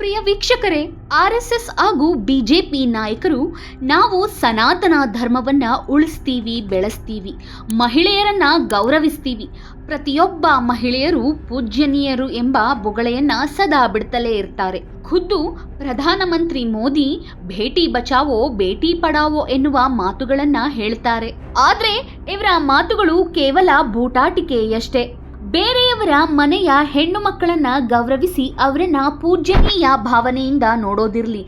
ಪ್ರಿಯ ವೀಕ್ಷಕರೇ, ಆರ್ಎಸ್ಎಸ್ ಹಾಗೂ ಬಿಜೆಪಿ ನಾಯಕರು ನಾವು ಸನಾತನ ಧರ್ಮವನ್ನ ಉಳಿಸ್ತೀವಿ, ಬೆಳೆಸ್ತೀವಿ, ಮಹಿಳೆಯರನ್ನ ಗೌರವಿಸ್ತೀವಿ, ಪ್ರತಿಯೊಬ್ಬ ಮಹಿಳೆಯರು ಪೂಜ್ಯನೀಯರು ಎಂಬ ಬೊಗಳೆಯನ್ನ ಸದಾ ಬಿಡ್ತಲೇ ಇರ್ತಾರೆ. ಖುದ್ದು ಪ್ರಧಾನಮಂತ್ರಿ ಮೋದಿ ಬೇಟಿ ಬಚಾವೋ ಬೇಟಿ ಪಡಾವೋ ಎನ್ನುವ ಮಾತುಗಳನ್ನ ಹೇಳ್ತಾರೆ. ಆದ್ರೆ ಇವರ ಮಾತುಗಳು ಕೇವಲ ಬೂಟಾಟಿಕೆಯಷ್ಟೇ. ಬೇರೆಯವರ ಮನೆಯ ಹೆಣ್ಣು ಮಕ್ಕಳನ್ನ ಗೌರವಿಸಿ ಅವರನ್ನ ಪೂಜ್ಯನೀಯ ಭಾವನೆಯಿಂದ ನೋಡೋದಿರ್ಲಿ,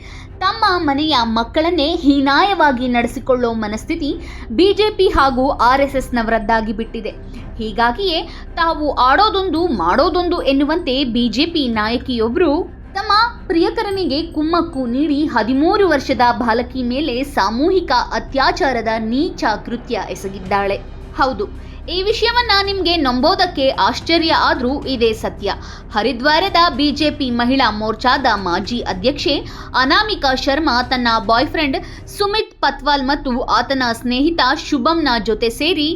ತಮ್ಮ ಮನೆಯ ಮಕ್ಕಳನ್ನೇ ಹೀನಾಯವಾಗಿ ನಡೆಸಿಕೊಳ್ಳೋ ಮನಸ್ಥಿತಿ ಬಿಜೆಪಿ ಹಾಗೂ ಆರ್ಎಸ್ಎಸ್ನವರದ್ದಾಗಿ ಬಿಟ್ಟಿದೆ. ಹೀಗಾಗಿಯೇ ತಾವು ಆಡೋದೊಂದು ಮಾಡೋದೊಂದು ಎನ್ನುವಂತೆ ಬಿಜೆಪಿ ನಾಯಕಿಯೊಬ್ಬರು ತಮ್ಮ ಪ್ರಿಯಕರನಿಗೆ ಕುಮ್ಮಕ್ಕು ನೀಡಿ 13 ವರ್ಷದ ಬಾಲಕಿ ಮೇಲೆ ಸಾಮೂಹಿಕ ಅತ್ಯಾಚಾರದ ನೀಚ ಕೃತ್ಯ ಎಸಗಿದ್ದಾಳೆ. ಹೌದು, ಈ ವಿಷಯವನ್ನ ನಿಮಗೆ ನಂಬೋದಕ್ಕೆ ಆಶ್ಚರ್ಯ ಆದ್ರೂ ಇದೇ ಸತ್ಯ. ಹರಿದ್ವಾರದ ಬಿಜೆಪಿ ಮಹಿಳಾ ಮೋರ್ಚಾದ ಮಾಜಿ ಅಧ್ಯಕ್ಷೆ ಅನಾಮಿಕಾ ಶರ್ಮಾ ತನ್ನ ಬಾಯ್ಫ್ರೆಂಡ್ ಸುಮಿತ್ ಪತ್ವಾಲ್ ಮತ್ತು ಆತನ ಸ್ನೇಹಿತ ಶುಭಂನ ಜೊತೆ ಸೇರಿ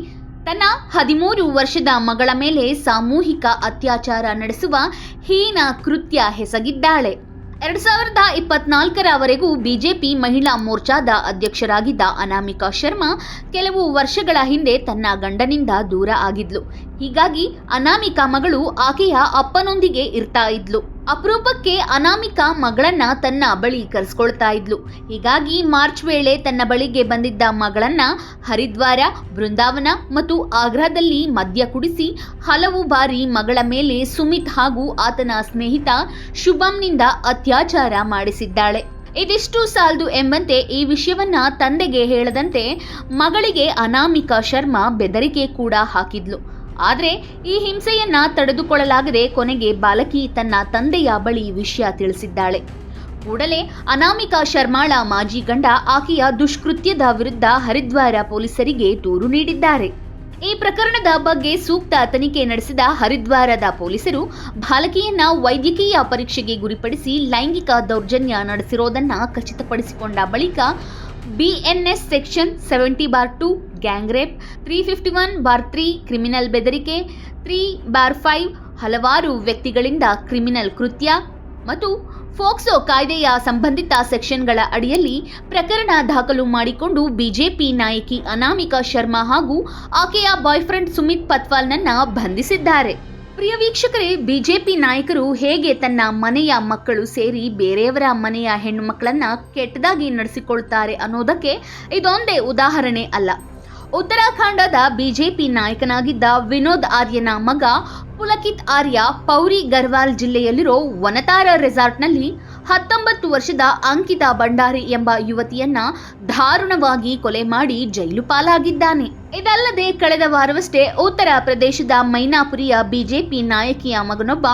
ತನ್ನ 13 ವರ್ಷದ ಮಗಳ ಮೇಲೆ ಸಾಮೂಹಿಕ ಅತ್ಯಾಚಾರ ನಡೆಸುವ ಹೀನ ಕೃತ್ಯ ಎಸಗಿದ್ದಾಳೆ. 2024ರವರೆಗೂ ಬಿಜೆಪಿ ಮಹಿಳಾ ಮೋರ್ಚಾದ ಅಧ್ಯಕ್ಷರಾಗಿದ್ದ ಅನಾಮಿಕಾ ಶರ್ಮಾ ಕೆಲವು ವರ್ಷಗಳ ಹಿಂದೆ ತನ್ನ ಗಂಡನಿಂದ ದೂರ ಆಗಿದ್ಲು. ಹೀಗಾಗಿ ಅನಾಮಿಕಾ ಮಗಳು ಆಕೆಯ ಅಪ್ಪನೊಂದಿಗೆ ಇರ್ತಾ ಇದ್ಲು. ಅಪರೂಪಕ್ಕೆ ಅನಾಮಿಕಾ ಮಗಳನ್ನ ತನ್ನ ಬಳಿ ಕರೆಸ್ಕೊಳ್ತಾ ಇದ್ಲು. ಹೀಗಾಗಿ ಮಾರ್ಚ್ ವೇಳೆ ತನ್ನ ಬಳಿಗೆ ಬಂದಿದ್ದ ಮಗಳನ್ನ ಹರಿದ್ವಾರ, ಬೃಂದಾವನ ಮತ್ತು ಆಗ್ರಾದಲ್ಲಿ ಮದ್ಯ ಕುಡಿಸಿ ಹಲವು ಬಾರಿ ಮಗಳ ಮೇಲೆ ಸುಮಿತ್ ಹಾಗೂ ಆತನ ಸ್ನೇಹಿತ ಶುಭಂನಿಂದ ಅತ್ಯಾಚಾರ ಮಾಡಿಸಿದ್ದಾಳೆ. ಇದಿಷ್ಟು ಸಾಲದು ಎಂಬಂತೆ ಈ ವಿಷಯವನ್ನ ತಂದೆಗೆ ಹೇಳದಂತೆ ಮಗಳಿಗೆ ಅನಾಮಿಕಾ ಶರ್ಮಾ ಬೆದರಿಕೆ ಕೂಡ ಹಾಕಿದ್ಲು. ಆದರೆ ಈ ಹಿಂಸೆಯನ್ನ ತಡೆದುಕೊಳ್ಳಲಾಗದೆ ಕೊನೆಗೆ ಬಾಲಕಿ ತನ್ನ ತಂದೆಯ ಬಳಿ ವಿಷಯ ತಿಳಿಸಿದ್ದಾಳೆ. ಕೂಡಲೇ ಅನಾಮಿಕಾ ಶರ್ಮಾಳ ಮಾಜಿ ಗಂಡ ಆಕೆಯ ದುಷ್ಕೃತ್ಯದ ವಿರುದ್ಧ ಹರಿದ್ವಾರ ಪೊಲೀಸರಿಗೆ ದೂರು ನೀಡಿದ್ದಾರೆ. ಈ ಪ್ರಕರಣದ ಬಗ್ಗೆ ಸೂಕ್ತ ತನಿಖೆ ನಡೆಸಿದ ಹರಿದ್ವಾರದ ಪೊಲೀಸರು ಬಾಲಕಿಯನ್ನ ವೈದ್ಯಕೀಯ ಪರೀಕ್ಷೆಗೆ ಗುರಿಪಡಿಸಿ ಲೈಂಗಿಕ ದೌರ್ಜನ್ಯ ನಡೆಸಿರೋದನ್ನ ಖಚಿತಪಡಿಸಿಕೊಂಡ ಬಳಿಕ BNS section 70/2 gang rape, 351/3 criminal ಬೆದರಿಕೆ, 3/5 ಹಲವಾರು ವ್ಯಕ್ತಿಗಳಿಂದ ಕ್ರಿಮಿನಲ್ ಕೃತ್ಯ ಮತ್ತು ಫೋಕ್ಸೋ ಕಾಯ್ದೆಯ ಸಂಬಂಧಿತ ಸೆಕ್ಷನ್ಗಳ ಅಡಿಯಲ್ಲಿ ಪ್ರಕರಣ ದಾಖಲು ಮಾಡಿಕೊಂಡು ಬಿಜೆಪಿ ನಾಯಕಿ ಅನಾಮಿಕಾ ಶರ್ಮಾ ಹಾಗೂ ಆಕೆಯ ಬಾಯ್ಫ್ರೆಂಡ್ ಸುಮಿತ್ ಪತ್ವಾಲ್ನನ್ನ ಬಂಧಿಸಿದ್ದಾರೆ. ಪ್ರಿಯ ವೀಕ್ಷಕರೇ, ಬಿಜೆಪಿ ನಾಯಕರು ಹೇಗೆ ತನ್ನ ಮನೆಯ ಮಕ್ಕಳು ಸೇರಿ ಬೇರೆಯವರ ಮನೆಯ ಹೆಣ್ಣು ಮಕ್ಕಳನ್ನ ಕೆಟ್ಟದಾಗಿ ನಡೆಸಿಕೊಳ್ತಾರೆ ಅನ್ನೋದಕ್ಕೆ ಇದೊಂದೇ ಉದಾಹರಣೆ ಅಲ್ಲ. ಉತ್ತರಾಖಂಡದ ಬಿಜೆಪಿ ನಾಯಕನಾಗಿದ್ದ ವಿನೋದ್ ಆರ್ಯನ ಮಗ ಪುಲಕಿತ್ ಆರ್ಯ ಪೌರಿ ಗರ್ವಾಲ್ ಜಿಲ್ಲೆಯಲ್ಲಿರೋ ವನತಾರ ರೆಸಾರ್ಟ್ನಲ್ಲಿ 19 ವರ್ಷದ ಅಂಕಿತಾ ಭಂಡಾರಿ ಎಂಬ ಯುವತಿಯನ್ನ ದಾರುಣವಾಗಿ ಕೊಲೆ ಮಾಡಿ ಜೈಲು ಪಾಲಾಗಿದ್ದಾನೆ. ಇದಲ್ಲದೆ ಕಳೆದ ವಾರವಷ್ಟೇ ಉತ್ತರ ಪ್ರದೇಶದ ಮೈನಾಪುರಿಯ ಬಿಜೆಪಿ ನಾಯಕಿಯ ಮಗನೊಬ್ಬ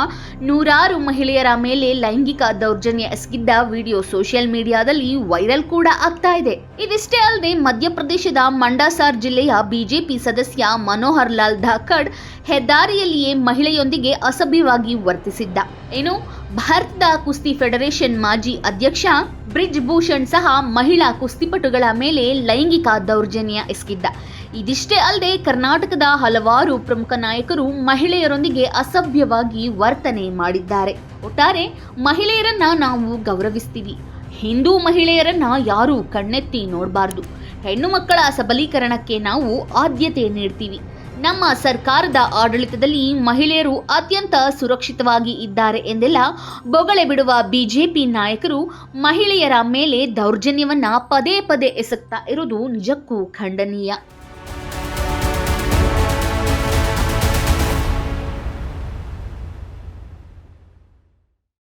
ನೂರಾರು ಮಹಿಳೆಯರ ಮೇಲೆ ಲೈಂಗಿಕ ದೌರ್ಜನ್ಯ ಎಸಗಿದ್ದ ವಿಡಿಯೋ ಸೋಷಿಯಲ್ ಮೀಡಿಯಾದಲ್ಲಿ ವೈರಲ್ ಕೂಡ ಆಗ್ತಾ ಇದೆ. ಇದಿಷ್ಟೇ ಅಲ್ಲದೆ ಮಧ್ಯಪ್ರದೇಶದ ಮಂಡಸಾರ್ ಜಿಲ್ಲೆಯ ಬಿಜೆಪಿ ಸದಸ್ಯ ಮನೋಹರ್ ಲಾಲ್ ಧಾಕಡ್ ಹೆದ್ದಾರಿಯಲ್ಲಿಯೇ ಮಹಿಳೆಯೊಂದಿಗೆ ಅಸಭ್ಯವಾಗಿ ವರ್ತಿಸಿದ್ದ. ಏನು, ಭಾರತದ ಕುಸ್ತಿ ಫೆಡರೇಷನ್ ಮಾಜಿ ಅಧ್ಯಕ್ಷ ಬ್ರಿಜ್ ಭೂಷಣ್ ಸಹ ಮಹಿಳಾ ಕುಸ್ತಿಪಟುಗಳ ಮೇಲೆ ಲೈಂಗಿಕ ದೌರ್ಜನ್ಯ ಎಸಗಿದ್ದ. ಇದಿಷ್ಟೇ ಅಲ್ಲದೆ ಕರ್ನಾಟಕದ ಹಲವಾರು ಪ್ರಮುಖ ನಾಯಕರು ಮಹಿಳೆಯರೊಂದಿಗೆ ಅಸಭ್ಯವಾಗಿ ವರ್ತನೆ ಮಾಡಿದ್ದಾರೆ. ಒಟ್ಟಾರೆ ಮಹಿಳೆಯರನ್ನ ನಾವು ಗೌರವಿಸ್ತೀವಿ, ಹಿಂದೂ ಮಹಿಳೆಯರನ್ನ ಯಾರೂ ಕಣ್ಣೆತ್ತಿ ನೋಡಬಾರ್ದು, ಹೆಣ್ಣು ಮಕ್ಕಳ ಸಬಲೀಕರಣಕ್ಕೆ ನಾವು ಆದ್ಯತೆ ನೀಡ್ತೀವಿ, ನಮ್ಮ ಸರ್ಕಾರದ ಆಡಳಿತದಲ್ಲಿ ಮಹಿಳೆಯರು ಅತ್ಯಂತ ಸುರಕ್ಷಿತವಾಗಿ ಇದ್ದಾರೆ ಎಂದೆಲ್ಲ ಬೊಗಳೆ ಬಿಡುವ ಬಿಜೆಪಿ ನಾಯಕರು ಮಹಿಳೆಯರ ಮೇಲೆ ದೌರ್ಜನ್ಯವನ್ನ ಪದೇ ಪದೇ ಎಸಗ್ತಾ ಇರೋದು ನಿಜಕ್ಕೂ ಖಂಡನೀಯ.